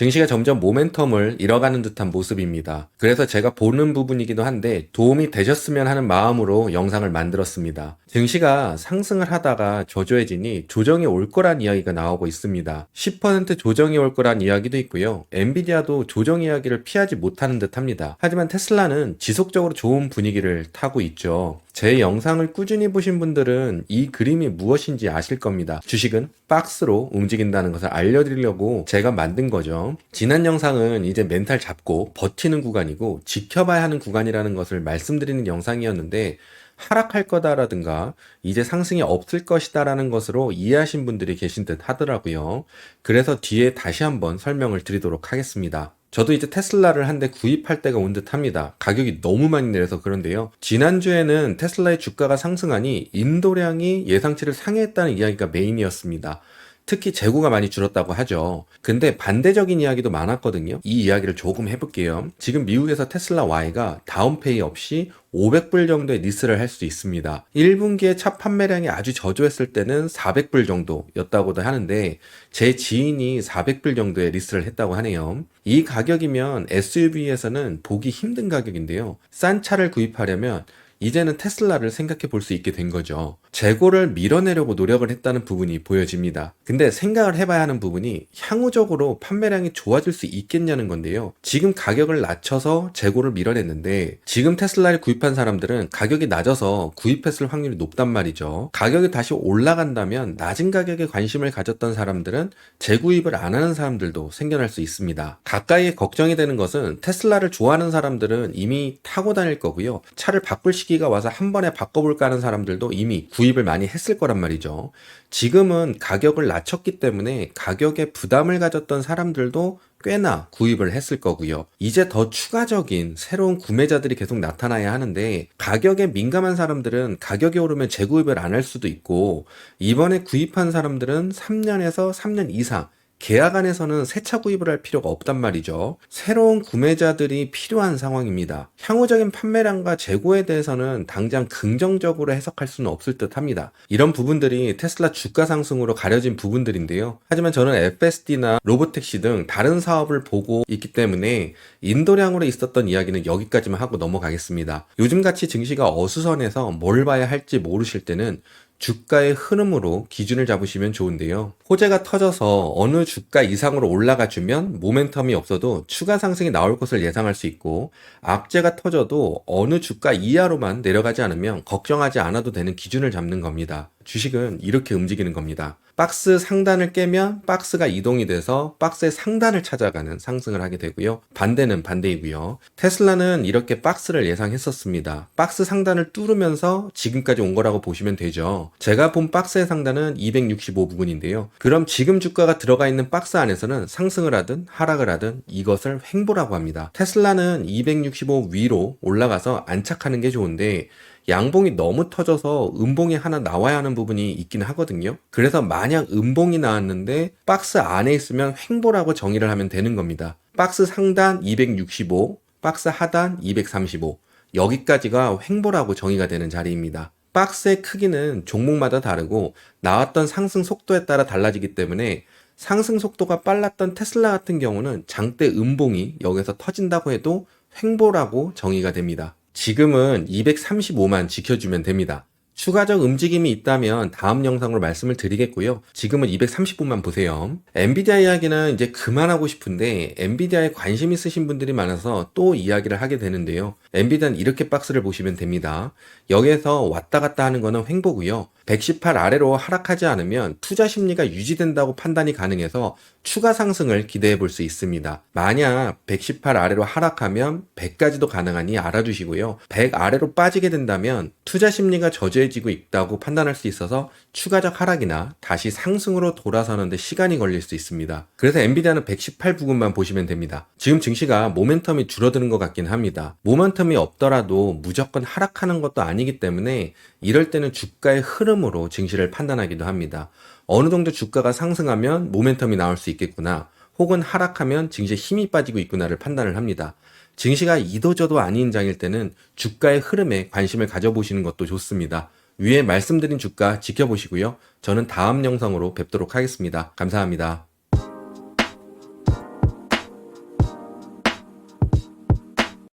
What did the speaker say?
증시가 점점 모멘텀을 잃어가는 듯한 모습입니다. 그래서 제가 보는 부분이기도 한데 도움이 되셨으면 하는 마음으로 영상을 만들었습니다. 증시가 상승을 하다가 저조해지니 조정이 올 거란 이야기가 나오고 있습니다. 10% 조정이 올 거란 이야기도 있고요. 엔비디아도 조정 이야기를 피하지 못하는 듯 합니다. 하지만 테슬라는 지속적으로 좋은 분위기를 타고 있죠. 제 영상을 꾸준히 보신 분들은 이 그림이 무엇인지 아실 겁니다. 주식은 박스로 움직인다는 것을 알려드리려고 제가 만든 거죠. 지난 영상은 이제 멘탈 잡고 버티는 구간이고 지켜봐야 하는 구간이라는 것을 말씀드리는 영상이었는데 하락할 거다라든가 이제 상승이 없을 것이다 라는 것으로 이해하신 분들이 계신 듯 하더라고요. 그래서 뒤에 다시 한번 설명을 드리도록 하겠습니다. 저도 이제 테슬라를 한 대 구입할 때가 온 듯 합니다. 가격이 너무 많이 내려서 그런데요. 지난주에는 테슬라의 주가가 상승하니 인도량이 예상치를 상회했다는 이야기가 메인이었습니다. 특히 재고가 많이 줄었다고 하죠. 근데 반대적인 이야기도 많았거든요. 이 이야기를 조금 해볼게요. 지금 미국에서 테슬라 Y가 다운페이 없이 500불 정도의 리스를 할 수 있습니다. 1분기에 차 판매량이 아주 저조했을 때는 400불 정도였다고도 하는데 제 지인이 400불 정도의 리스를 했다고 하네요. 이 가격이면 SUV에서는 보기 힘든 가격인데요. 싼 차를 구입하려면 이제는 테슬라를 생각해 볼 수 있게 된 거죠. 재고를 밀어내려고 노력을 했다는 부분이 보여집니다. 근데 생각을 해봐야 하는 부분이 향후적으로 판매량이 좋아질 수 있겠냐는 건데요. 지금 가격을 낮춰서 재고를 밀어냈는데 지금 테슬라를 구입한 사람들은 가격이 낮아서 구입했을 확률이 높단 말이죠. 가격이 다시 올라간다면 낮은 가격에 관심을 가졌던 사람들은 재구입을 안 하는 사람들도 생겨날 수 있습니다. 가까이에 걱정이 되는 것은 테슬라를 좋아하는 사람들은 이미 타고 다닐 거고요. 차를 바꿀 시기가 와서 한 번에 바꿔볼까 하는 사람들도 이미 구입을 많이 했을 거란 말이죠. 지금은 가격을 낮췄기 때문에 가격에 부담을 가졌던 사람들도 꽤나 구입을 했을 거고요. 이제 더 추가적인 새로운 구매자들이 계속 나타나야 하는데 가격에 민감한 사람들은 가격이 오르면 재구입을 안 할 수도 있고 이번에 구입한 사람들은 3년에서 3년 이상 계약 안에서는 새 차 구입을 할 필요가 없단 말이죠. 새로운 구매자들이 필요한 상황입니다. 향후적인 판매량과 재고에 대해서는 당장 긍정적으로 해석할 수는 없을 듯 합니다. 이런 부분들이 테슬라 주가 상승으로 가려진 부분들인데요. 하지만 저는 FSD나 로보택시 등 다른 사업을 보고 있기 때문에 인도량으로 있었던 이야기는 여기까지만 하고 넘어가겠습니다. 요즘같이 증시가 어수선해서 뭘 봐야 할지 모르실 때는 주가의 흐름으로 기준을 잡으시면 좋은데요. 호재가 터져서 어느 주가 이상으로 올라가 주면 모멘텀이 없어도 추가 상승이 나올 것을 예상할 수 있고 악재가 터져도 어느 주가 이하로만 내려가지 않으면 걱정하지 않아도 되는 기준을 잡는 겁니다. 주식은 이렇게 움직이는 겁니다. 박스 상단을 깨면 박스가 이동이 돼서 박스의 상단을 찾아가는 상승을 하게 되고요. 반대는 반대이고요. 테슬라는 이렇게 박스를 예상했었습니다. 박스 상단을 뚫으면서 지금까지 온 거라고 보시면 되죠. 제가 본 박스의 상단은 265부근인데요. 그럼 지금 주가가 들어가 있는 박스 안에서는 상승을 하든 하락을 하든 이것을 횡보라고 합니다. 테슬라는 265 위로 올라가서 안착하는 게 좋은데 양봉이 너무 터져서 음봉이 하나 나와야 하는 부분이 있긴 하거든요. 그래서 만약 음봉이 나왔는데 박스 안에 있으면 횡보라고 정의를 하면 되는 겁니다. 박스 상단 265, 박스 하단 235 여기까지가 횡보라고 정의가 되는 자리입니다. 박스의 크기는 종목마다 다르고 나왔던 상승 속도에 따라 달라지기 때문에 상승 속도가 빨랐던 테슬라 같은 경우는 장대 음봉이 여기서 터진다고 해도 횡보라고 정의가 됩니다. 지금은 235만 지켜주면 됩니다. 추가적 움직임이 있다면 다음 영상으로 말씀을 드리겠고요. 지금은 235만 보세요. 엔비디아 이야기는 이제 그만하고 싶은데 엔비디아에 관심 있으신 분들이 많아서 또 이야기를 하게 되는데요. 엔비디아는 이렇게 박스를 보시면 됩니다. 여기에서 왔다 갔다 하는 거는 횡보고요. 118 아래로 하락하지 않으면 투자 심리가 유지된다고 판단이 가능해서 추가 상승을 기대해 볼 수 있습니다. 만약 118 아래로 하락하면 100까지도 가능하니 알아두시고요. 100 아래로 빠지게 된다면 투자 심리가 저조해지고 있다고 판단할 수 있어서 추가적 하락이나 다시 상승으로 돌아서는데 시간이 걸릴 수 있습니다. 그래서 엔비디아는 118 부근만 보시면 됩니다. 지금 증시가 모멘텀이 줄어드는 것 같긴 합니다. 모멘텀이 없더라도 무조건 하락하는 것도 아니기 때문에 이럴 때는 주가의 흐름으로 증시를 판단하기도 합니다. 어느 정도 주가가 상승하면 모멘텀이 나올 수 있겠구나, 혹은 하락하면 증시에 힘이 빠지고 있구나를 판단을 합니다. 증시가 이도저도 아닌 장일 때는 주가의 흐름에 관심을 가져보시는 것도 좋습니다. 위에 말씀드린 주가 지켜보시고요. 저는 다음 영상으로 뵙도록 하겠습니다. 감사합니다.